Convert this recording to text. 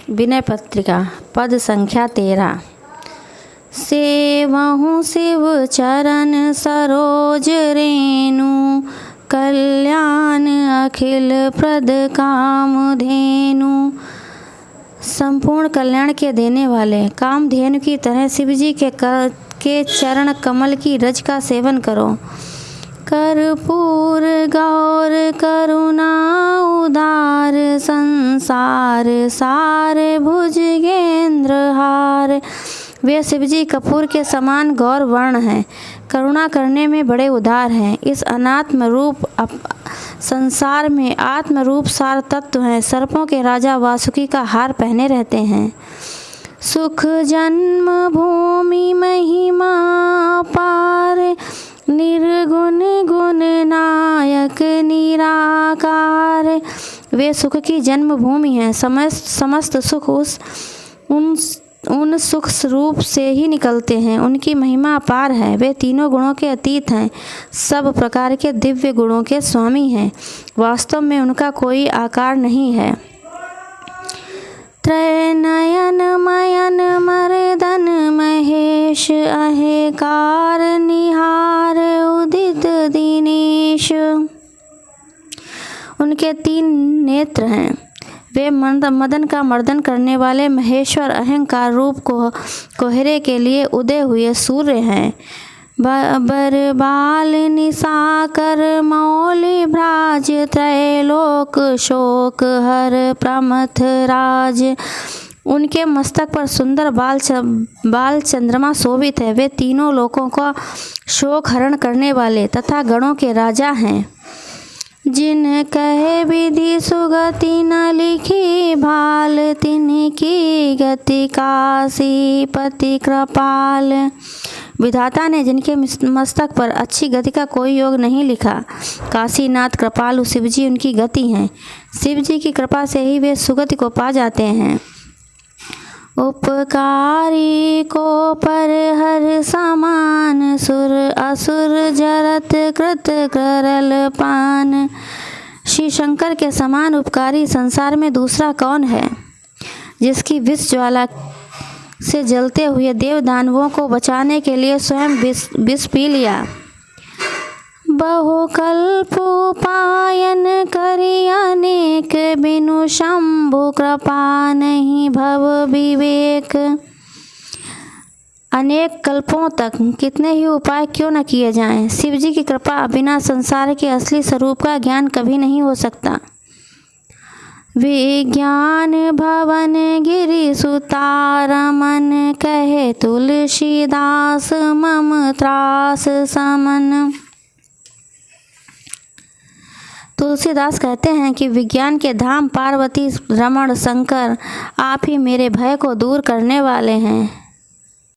विनय पत्रिका पद संख्या 13। सेवहु शिव चरण सरोज रेणु, कल्याण अखिल प्रद कामधेनु। संपूर्ण कल्याण के देने वाले कामधेनु की तरह शिव जी के चरण कमल की रज का सेवन करो। कर्पूर गौर करुणा उदार, संसार सार भुजगेंद्र हार। वे शिव जी कपूर के समान गौर वर्ण हैं, करुणा करने में बड़े उदार हैं। इस अनात्म रूप संसार में आत्म रूप सार तत्व हैं। सर्पों के राजा वासुकी का हार पहने रहते हैं। सुख जन्म भूमि महिमा पार, निर्गुण गुण नायक निराकार। वे सुख की जन्म भूमि हैं। समस्त सुख उन सुख रूप से ही निकलते हैं। उनकी महिमा अपार है। वे तीनों गुणों के अतीत हैं, सब प्रकार के दिव्य गुणों के स्वामी हैं। वास्तव में उनका कोई आकार नहीं है। त्रैनयन मयन मर्दन महेश, अहेकार निहार उदित दीनेश। उनके 3 नेत्र हैं। वे मदन का मर्दन करने वाले महेश्वर अहंकार रूप कोहरे के लिए उदय हुए सूर्य हैं। बरबाल निशाकर मौलि भ्राज, त्रैलोक शोक हर प्रमथ राज। उनके मस्तक पर सुंदर बाल चंद्रमा शोभित है। वे तीनों लोकों का शोक हरण करने वाले तथा गणों के राजा हैं। जिन कहे विधि सुगति न लिखी भाल, तिनकी गति काशी पति कृपाल। विधाता ने जिनके मस्तक पर अच्छी गति का कोई योग नहीं लिखा, काशीनाथ कृपालु शिव जी उनकी गति हैं। शिव जी की कृपा से ही वे सुगति को पा जाते हैं। उपकारी को पर हर समान, सुर असुर जरत कृत करल पान। श्री शंकर के समान उपकारी संसार में दूसरा कौन है, जिसकी विष ज्वाला से जलते हुए देव दानवों को बचाने के लिए स्वयं विष पी लिया। बहुकल्प उपायन करि अनेक, बिनु शंभु कृपा नहीं भव विवेक। अनेक कल्पों तक कितने ही उपाय क्यों न किए जाएं, शिव जी की कृपा बिना संसार के असली स्वरूप का ज्ञान कभी नहीं हो सकता। विज्ञान भवन गिरि सुतारमन, कहे तुलसीदास मम त्रास समन। तुलसीदास कहते हैं कि विज्ञान के धाम पार्वती रमण शंकर आप ही मेरे भय को दूर करने वाले हैं।